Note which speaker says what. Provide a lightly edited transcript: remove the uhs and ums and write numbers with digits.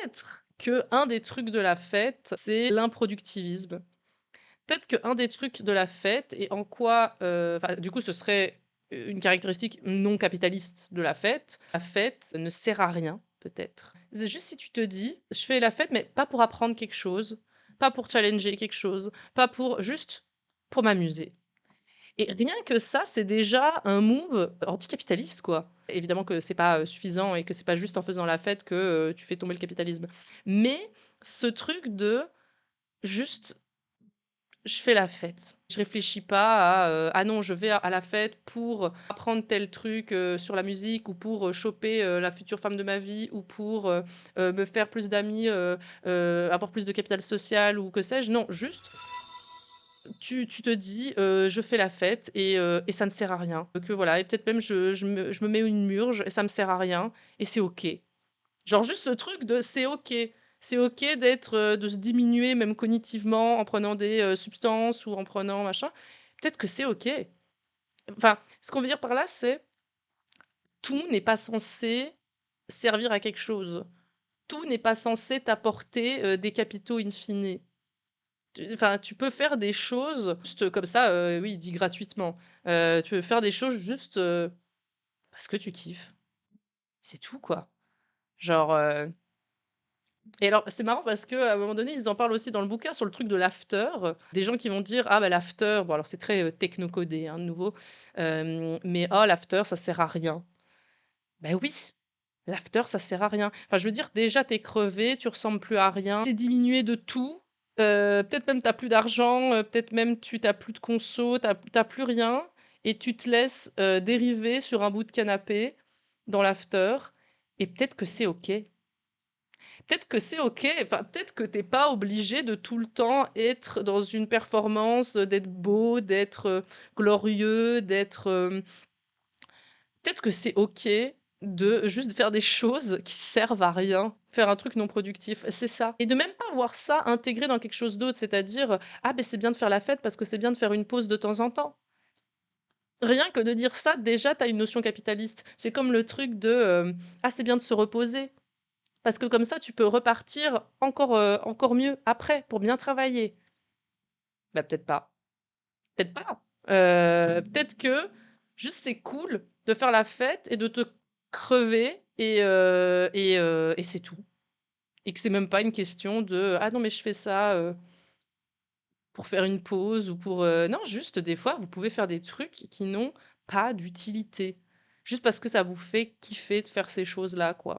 Speaker 1: peut-être qu'un des trucs de la fête, c'est l'improductivisme. Peut-être qu'un des trucs de la fête et en quoi, enfin, du coup, ce serait une caractéristique non capitaliste de la fête. La fête ne sert à rien, peut-être. C'est juste si tu te dis: «Je fais la fête, mais pas pour apprendre quelque chose, pas pour challenger quelque chose, pas pour juste pour m'amuser». Et rien que ça, c'est déjà un move anticapitaliste, quoi. Évidemment que c'est pas, suffisant et que c'est pas juste en faisant la fête que, tu fais tomber le capitalisme. Mais ce truc de juste je fais la fête. Je réfléchis pas à, «Ah non, je vais à la fête pour apprendre tel truc, sur la musique ou pour, choper, la future femme de ma vie ou pour, me faire plus d'amis, avoir plus de capital social» ou que sais-je. Non, juste tu te dis, «Je fais la fête et ça ne sert à rien». Que voilà et peut-être même je me mets une murge et ça me sert à rien et c'est OK. Genre juste ce truc de c'est OK. C'est OK d'être, de se diminuer même cognitivement en prenant des, substances ou en prenant machin. Peut-être que c'est OK. Enfin, ce qu'on veut dire par là, c'est tout n'est pas censé servir à quelque chose. Tout n'est pas censé t'apporter, des capitaux in fine. Tu peux faire des choses juste comme ça, oui, dit gratuitement. Tu peux faire des choses juste, parce que tu kiffes. C'est tout, quoi. Genre, et alors, c'est marrant parce qu'à un moment donné, ils en parlent aussi dans le bouquin sur le truc de l'after. Des gens qui vont dire: «Ah bah, l'after», bon alors c'est très, techno-codé, hein, de nouveau, mais: «Oh l'after, ça sert à rien». Ben oui, l'after, ça sert à rien. Enfin, je veux dire, déjà, tu es crevé, tu ressembles plus à rien, tu es diminué de tout, peut-être même tu plus d'argent, peut-être même tu plus de conso, tu plus rien et tu te laisses, dériver sur un bout de canapé dans l'after et peut-être que c'est OK. Peut-être que c'est OK, enfin, peut-être que t'es pas obligé de tout le temps être dans une performance, d'être beau, d'être, glorieux, d'être, peut-être que c'est OK de juste faire des choses qui servent à rien, faire un truc non productif, c'est ça. Et de même pas voir ça intégré dans quelque chose d'autre, c'est-à-dire, «Ah ben c'est bien de faire la fête parce que c'est bien de faire une pause de temps en temps». Rien que de dire ça, déjà, tu as une notion capitaliste. C'est comme le truc de, «Ah c'est bien de se reposer». Parce que comme ça, tu peux repartir encore mieux après pour bien travailler. Bah, peut-être pas. Peut-être pas. Peut-être que juste c'est cool de faire la fête et de te crever et c'est tout. Et que c'est même pas une question de: «Ah non, mais je fais ça, pour faire une pause ou pour» non, juste des fois, vous pouvez faire des trucs qui n'ont pas d'utilité. Juste parce que ça vous fait kiffer de faire ces choses-là, quoi.